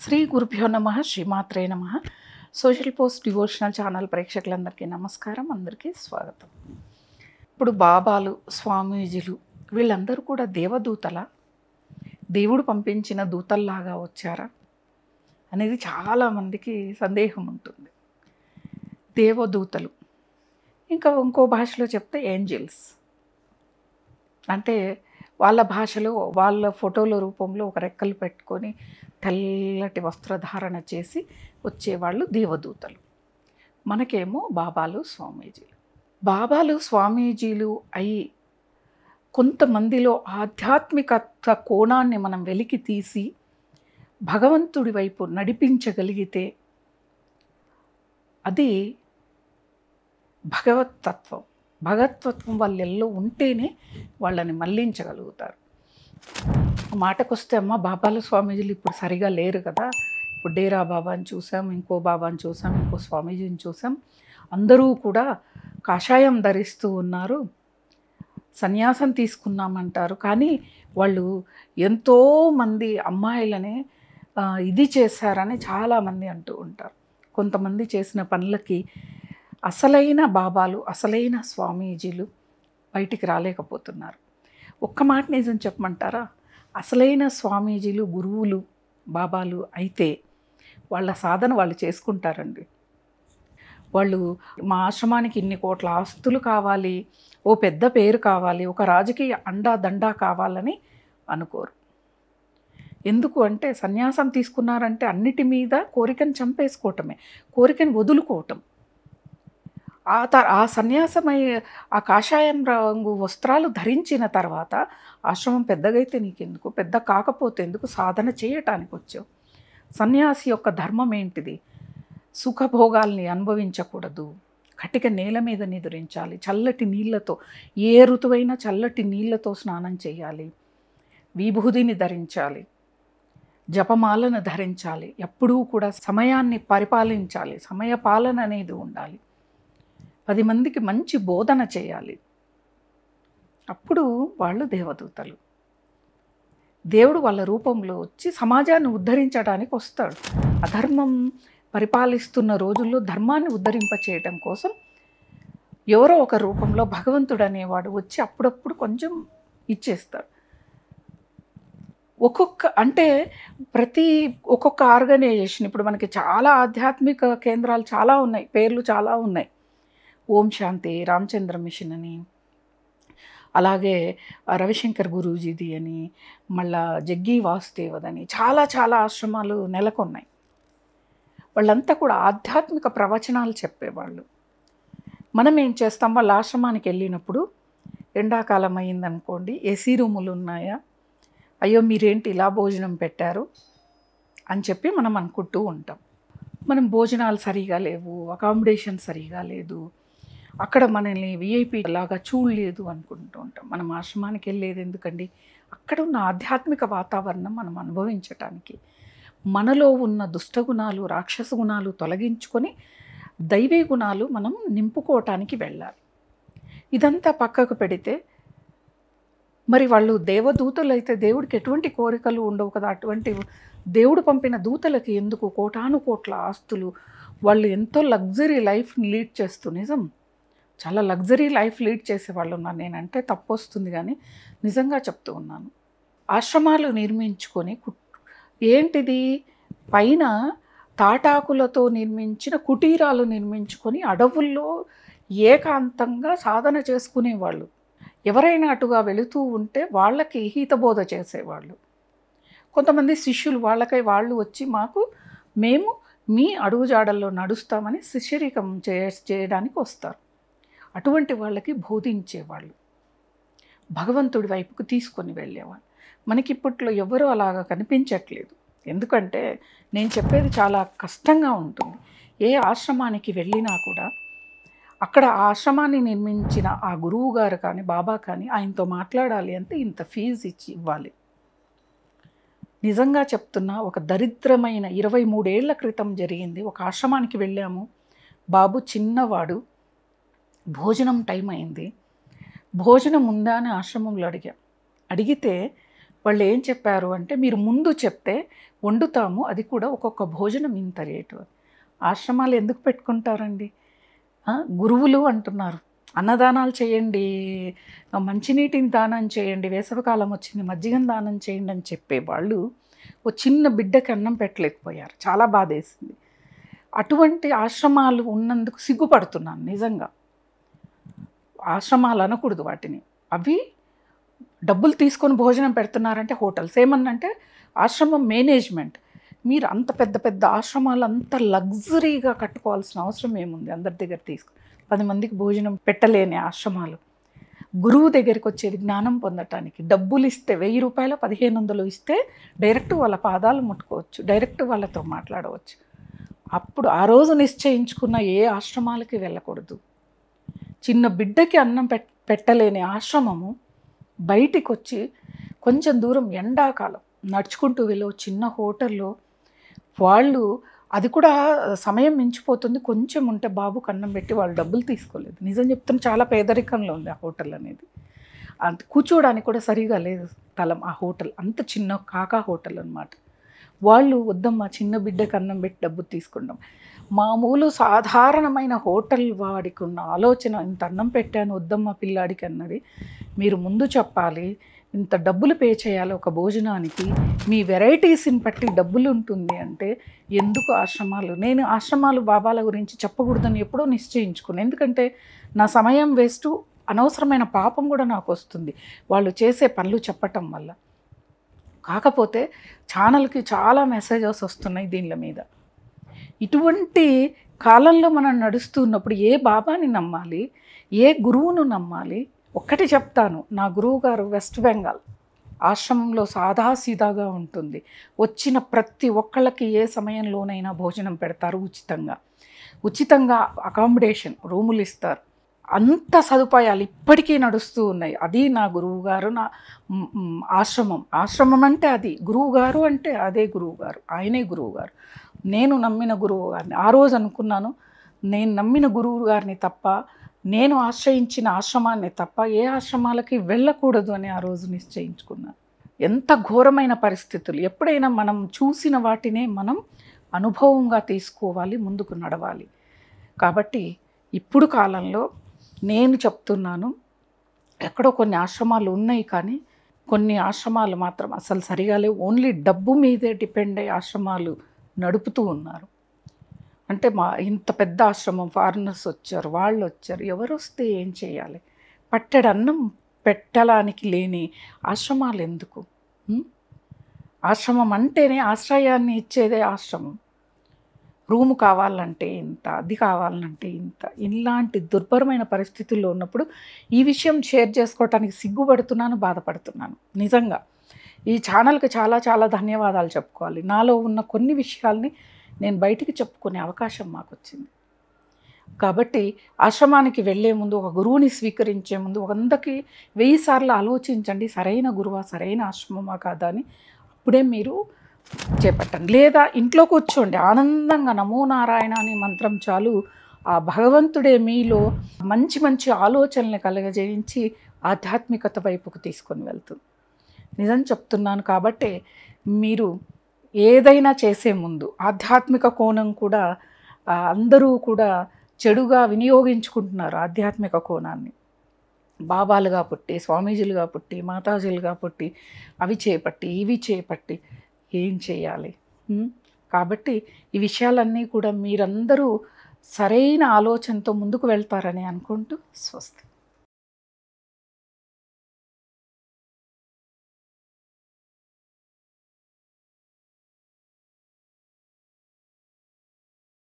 శ్రీ గురుభ్యో నమ శ్రీమాత్రే నమ. సోషల్ పోస్ట్ డివోషనల్ ఛానల్ ప్రేక్షకులందరికీ నమస్కారం, అందరికీ స్వాగతం. ఇప్పుడు బాబాలు, స్వామీజీలు వీళ్ళందరూ కూడా దేవదూతల, దేవుడు పంపించిన దూతల్లాగా వచ్చారా అనేది చాలామందికి సందేహం ఉంటుంది. దేవదూతలు, ఇంకా ఇంకో భాషలో చెప్తే ఏంజల్స్ అంటే వాళ్ళ భాషలో వాళ్ళ ఫోటోల రూపంలో ఒక రెక్కలు పెట్టుకొని తెల్లటి వస్త్రధారణ చేసి వచ్చేవాళ్ళు దేవదూతలు. మనకేమో బాబాలు, స్వామీజీలు. బాబాలు, స్వామీజీలు అయి కొంతమందిలో ఆధ్యాత్మికత కోణాన్ని మనం వెలికి తీసి భగవంతుడి వైపు నడిపించగలిగితే అది భగవతత్వం. భగవతత్వం వాళ్ళెల్లో ఉంటేనే వాళ్ళని మళ్ళించగలుగుతారు. మాటకొస్తే అమ్మ బాబాలు, స్వామీజీలు ఇప్పుడు సరిగా లేరు కదా, ఇప్పుడు డేరా బాబాని చూసాం, ఇంకో బాబాని చూసాం, ఇంకో స్వామీజీని చూసాం, అందరూ కూడా కాషాయం ధరిస్తూ ఉన్నారు, సన్యాసం తీసుకున్నామంటారు, కానీ వాళ్ళు ఎంతోమంది అమ్మాయిలని ఇది చేశారని చాలామంది అంటూ ఉంటారు. కొంతమంది చేసిన పనులకి అసలైన బాబాలు, అసలైన స్వామీజీలు బయటికి రాలేకపోతున్నారు. ఒక్క మాట నిజం చెప్పమంటారా? అసలైన స్వామీజీలు, గురువులు, బాబాలు అయితే వాళ్ళ సాధన వాళ్ళు చేసుకుంటారండి. వాళ్ళు మా ఆశ్రమానికి ఇన్ని కోట్ల ఆస్తులు కావాలి, ఓ పెద్ద పేరు కావాలి, ఒక రాజకీయ అండా దండా కావాలని అనుకోరు. ఎందుకు అంటే సన్యాసం తీసుకున్నారంటే అన్నిటి మీద కోరికను చంపేసుకోవటమే, కోరికను వదులుకోవటం. ఆ సన్యాసమై ఆ కాషాయం రంగు వస్త్రాలు ధరించిన తర్వాత ఆశ్రమం పెద్దగైతే నీకెందుకు, పెద్ద కాకపోతే ఎందుకు, సాధన చేయటానికి వచ్చావు. సన్యాసి యొక్క ధర్మం ఏంటిది? సుఖభోగాల్ని అనుభవించకూడదు, కటిక నేల మీద నిద్రించాలి, చల్లటి నీళ్ళతో, ఏ ఋతువైనా చల్లటి నీళ్ళతో స్నానం చేయాలి, విభూదిని ధరించాలి, జపమాలను ధరించాలి, ఎప్పుడూ కూడా సమయాన్ని పరిపాలించాలి, సమయపాలన అనేది ఉండాలి, 10 మందికి మంచి బోధన చేయాలి. అప్పుడు వాళ్ళు దేవదూతలు. దేవుడు వాళ్ళ రూపంలో వచ్చి సమాజాన్ని ఉద్ధరించడానికి వస్తాడు. అధర్మం పరిపాలిస్తున్న రోజుల్లో ధర్మాన్ని ఉద్ధరింపచేయటం కోసం ఎవరో ఒక రూపంలో భగవంతుడు అనేవాడు వచ్చి అప్పుడప్పుడు కొంచెం ఇచ్చేస్తాడు. ఒక్కొక్క ఆర్గనైజేషన్, ఇప్పుడు మనకి చాలా ఆధ్యాత్మిక కేంద్రాలు చాలా ఉన్నాయి, పేర్లు చాలా ఉన్నాయి. ఓం శాంతి, రామచంద్ర మిషన్ అని, అలాగే రవిశంకర్ గురూజీది అని, మళ్ళా జగ్గి వాసుదేవదని, చాలా చాలా ఆశ్రమాలు నెలకొన్నాయి. వాళ్ళంతా కూడా ఆధ్యాత్మిక ప్రవచనాలు చెప్పేవాళ్ళు. మనం ఏం చేస్తాం, వాళ్ళ ఆశ్రమానికి వెళ్ళినప్పుడు ఎండాకాలం అయిందనుకోండి, ఏసీ రూములు ఉన్నాయా, అయ్యో మీరేంటి ఇలా భోజనం పెట్టారు అని చెప్పి మనం అనుకుంటూ ఉంటాం. మనం భోజనాలు సరిగా లేవు, అకామిడేషన్ సరిగా లేదు, అక్కడ మనల్ని విఐపి లాగా చూడలేదు అనుకుంటూ ఉంటాం. మనం ఆశ్రమానికి వెళ్ళేది ఎందుకండి? అక్కడ ఉన్న ఆధ్యాత్మిక వాతావరణం మనం అనుభవించటానికి, మనలో ఉన్న దుష్టగుణాలు, రాక్షస గుణాలు తొలగించుకొని దైవీ గుణాలు మనం నింపుకోవటానికి వెళ్ళాలి. ఇదంతా పక్కకు పెడితే మరి వాళ్ళు దేవదూతలు అయితే దేవుడికి ఎటువంటి కోరికలు ఉండవు కదా. అటువంటి దేవుడు పంపిన దూతలకి ఎందుకు కోటాను కోట్ల ఆస్తులు? వాళ్ళు ఎంతో లగ్జరీ లైఫ్ని లీడ్ చేస్తూ, నిజం చాలా లగ్జరీ లైఫ్ లీడ్ చేసే వాళ్ళు ఉన్నారు. నేనంటే తప్పు వస్తుంది కానీ నిజంగా చెప్తూ ఉన్నాను. ఆశ్రమాలు నిర్మించుకొని, ఏంటిది పైన తాటాకులతో నిర్మించిన కుటీరాలు నిర్మించుకొని అడవుల్లో ఏకాంతంగా సాధన చేసుకునేవాళ్ళు. ఎవరైనా అటుగా వెళుతూ ఉంటే వాళ్ళకి హితబోధ చేసేవాళ్ళు. కొంతమంది శిష్యులు వాళ్ళకై వాళ్ళు వచ్చి మేము మీ అడుగుజాడల్లో నడుస్తామని శిష్యరికం చేయడానికి వస్తారు. అటువంటి వాళ్ళకి బోధించేవాళ్ళు, భగవంతుడి వైపుకు తీసుకొని వెళ్ళేవాళ్ళు. మనకి ఇప్పట్లో ఎవరూ అలాగా కనిపించట్లేదు. ఎందుకంటే నేను చెప్పేది చాలా కష్టంగా ఉంటుంది. ఏ ఆశ్రమానికి వెళ్ళినా కూడా అక్కడ ఆ ఆశ్రమాన్ని నిర్మించిన ఆ గురువు గారు కానీ, బాబా కానీ, ఆయనతో మాట్లాడాలి అంటే ఇంత ఫీజు ఇవ్వాలి. నిజంగా చెప్తున్నా, ఒక దరిద్రమైన 23 ఏళ్ల క్రితం జరిగింది. ఒక ఆశ్రమానికి వెళ్ళాము, బాబు చిన్నవాడు, భోజనం టైం అయింది, భోజనం ఉందా అని ఆశ్రమంలో అడిగితే వాళ్ళు ఏం చెప్పారు అంటే, మీరు ముందు చెప్తే వండుతాము, అది కూడా ఒక్కొక్క భోజనం ఇంత రేటు అని. ఆశ్రమాలు ఎందుకు పెట్టుకుంటారండి? గురువులు అంటున్నారు అన్నదానాలు చేయండి, మంచినీటిని దానం చేయండి, వేసవికాలం వచ్చింది మజ్జిగను దానం చేయండి అని చెప్పేవాళ్ళు ఓ చిన్న బిడ్డకి అన్నం పెట్టలేకపోయారు. చాలా బాధేసింది. అటువంటి ఆశ్రమాలు ఉన్నందుకు సిగ్గుపడుతున్నాను నిజంగా. ఆశ్రమాలు అనకూడదు వాటిని. అవి డబ్బులు తీసుకొని భోజనం పెడుతున్నారంటే హోటల్స్. ఏమన్నంటే ఆశ్రమం మేనేజ్మెంట్. మీరు అంత పెద్ద పెద్ద ఆశ్రమాలు అంత లగ్జరీగా కట్టుకోవాల్సిన అవసరం ఏముంది? అందరి దగ్గర 10 మందికి భోజనం పెట్టలేని ఆశ్రమాలు. గురువు దగ్గరికి వచ్చేది జ్ఞానం పొందటానికి. డబ్బులు ఇస్తే 1000 రూపాయలు 1500 ఇస్తే డైరెక్ట్ వాళ్ళ పాదాలు ముట్టుకోవచ్చు, డైరెక్ట్ వాళ్ళతో మాట్లాడవచ్చు. అప్పుడు ఆ రోజు నిశ్చయించుకున్న ఏ ఆశ్రమాలకి వెళ్ళకూడదు. చిన్న బిడ్డకి అన్నం పెట్టలేని ఆశ్రమము బయటికి వచ్చి కొంచెం దూరం ఎండాకాలం నడుచుకుంటూ వెళ్ళి చిన్న హోటల్లో వాళ్ళు, అది కూడా సమయం మించిపోతుంది, కొంచెం ఉంటే బాబుకు అన్నం పెట్టి వాళ్ళు డబ్బులు తీసుకోలేదు. నిజం చెప్తున్నా, చాలా పేదరికంలో ఉంది ఆ హోటల్ అనేది. అంత కూర్చోవడానికి కూడా సరిగా లేదు స్థలం ఆ హోటల్. అంత చిన్న కాకా హోటల్ అనమాట. వాళ్ళు వద్దమ్మా చిన్న బిడ్డకు అన్నం పెట్టి డబ్బు తీసుకుంటాం. మామూలు సాధారణమైన హోటల్ వాడికి ఉన్న ఆలోచన, ఇంత అన్నం పెట్టాను వద్దమ్మా పిల్లాడికి అన్నది మీరు ముందు చెప్పాలి. ఇంత డబ్బులు పే చేయాలి ఒక భోజనానికి, మీ వెరైటీస్ని బట్టి డబ్బులు ఉంటుంది అంటే ఎందుకు ఆశ్రమాలు? నేను ఆశ్రమాలు బాబాల గురించి చెప్పకూడదని ఎప్పుడో నిశ్చయించుకున్నాను. ఎందుకంటే నా సమయం వేస్ట్, అనవసరమైన పాపం కూడా నాకు వస్తుంది వాళ్ళు చేసే పనులు చెప్పటం వల్ల. కాకపోతే ఛానల్కి చాలా మెసేజెస్ వస్తున్నాయి దీనిల మీద. ఇటువంటి కాలంలో మనం నడుస్తున్నప్పుడు ఏ బాబాని నమ్మాలి, ఏ గురువును నమ్మాలి? ఒక్కటి చెప్తాను, నా గురువు గారు వెస్ట్ బెంగాల్ ఆశ్రమంలో సాదాసీదాగా ఉంటుంది. వచ్చిన ప్రతి ఒక్కళ్ళకి ఏ సమయంలోనైనా భోజనం పెడతారు ఉచితంగా అకామిడేషన్ రూములు ఇస్తారు. అంత సదుపాయాలు ఇప్పటికీ నడుస్తూ ఉన్నాయి. అది నా గురువు గారు, నా ఆశ్రమం అంటే అది, గురువు గారు అంటే అదే గురువు గారు, ఆయనే గురువు గారు. నేను నమ్మిన గురువు గారిని ఆ రోజు అనుకున్నాను, నేను నమ్మిన గురువు గారిని తప్ప, నేను ఆశ్రయించిన ఆశ్రమాన్ని తప్ప ఏ ఆశ్రమాలకి వెళ్ళకూడదు అని ఆ రోజు నిశ్చయించుకున్నాను. ఎంత ఘోరమైన పరిస్థితులు! ఎప్పుడైనా మనం చూసిన వాటినే మనం అనుభవంగా తీసుకోవాలి, ముందుకు నడవాలి. కాబట్టి ఇప్పుడు కాలంలో నేను చెప్తున్నాను, ఎక్కడో కొన్ని ఆశ్రమాలు ఉన్నాయి కానీ కొన్ని ఆశ్రమాలు మాత్రం అసలు సరిగా లేవు. ఓన్లీ డబ్బు మీదే డిపెండ్ అయ్యి ఆశ్రమాలు నడుపుతూ ఉన్నారు. అంటే ఇంత పెద్ద ఆశ్రమం, ఫారినర్స్ వచ్చారు, వాళ్ళు వచ్చారు, ఎవరు వస్తే ఏం చేయాలి? పట్టెడు అన్నం పెట్టడానికి లేని ఆశ్రమాలు ఎందుకు? ఆశ్రమం అంటేనే ఆశ్రయాన్ని ఇచ్చేదే ఆశ్రమం. రూము కావాలంటే ఇంత, అది కావాలంటే ఇంత. ఇలాంటి దుర్భరమైన పరిస్థితుల్లో ఉన్నప్పుడు ఈ విషయం షేర్ చేసుకోవటానికి సిగ్గుపడుతున్నాను, బాధపడుతున్నాను నిజంగా. ఈ ఛానల్కి చాలా చాలా ధన్యవాదాలు చెప్పుకోవాలి. నాలో ఉన్న కొన్ని విషయాల్ని నేను బయటికి చెప్పుకునే అవకాశం మాకు వచ్చింది. కాబట్టి ఆశ్రమానికి వెళ్ళే ముందు, ఒక గురువుని స్వీకరించే ముందు 100కి 1000 సార్లు ఆలోచించండి, సరైన గురువా, సరైన ఆశ్రమమా కాదా అని. అప్పుడే మీరు చేపట్టండి. లేదా ఇంట్లో కూర్చోండి ఆనందంగా, నమో నారాయణ అనే మంత్రం చాలు, ఆ భగవంతుడే మీలో మంచి మంచి ఆలోచనలు కలగజేయించి ఆధ్యాత్మికత వైపుకు తీసుకొని వెళ్తుంది. నిజం చెప్తున్నాను. కాబట్టి మీరు ఏదైనా చేసే ముందు ఆధ్యాత్మిక కోణం కూడా, అందరూ కూడా చెడుగా వినియోగించుకుంటున్నారు ఆధ్యాత్మిక కోణాన్ని. బాబాలుగా పుట్టి, స్వామీజీలుగా పుట్టి, మాతాజీలుగా పుట్టి, అవి చేపట్టి ఇవి చేపట్టి ఏం చేయాలి? కాబట్టి ఈ విషయాలన్నీ కూడా మీరందరూ సరైన ఆలోచనతో ముందుకు వెళ్తారని అనుకుంటూ స్వస్తి.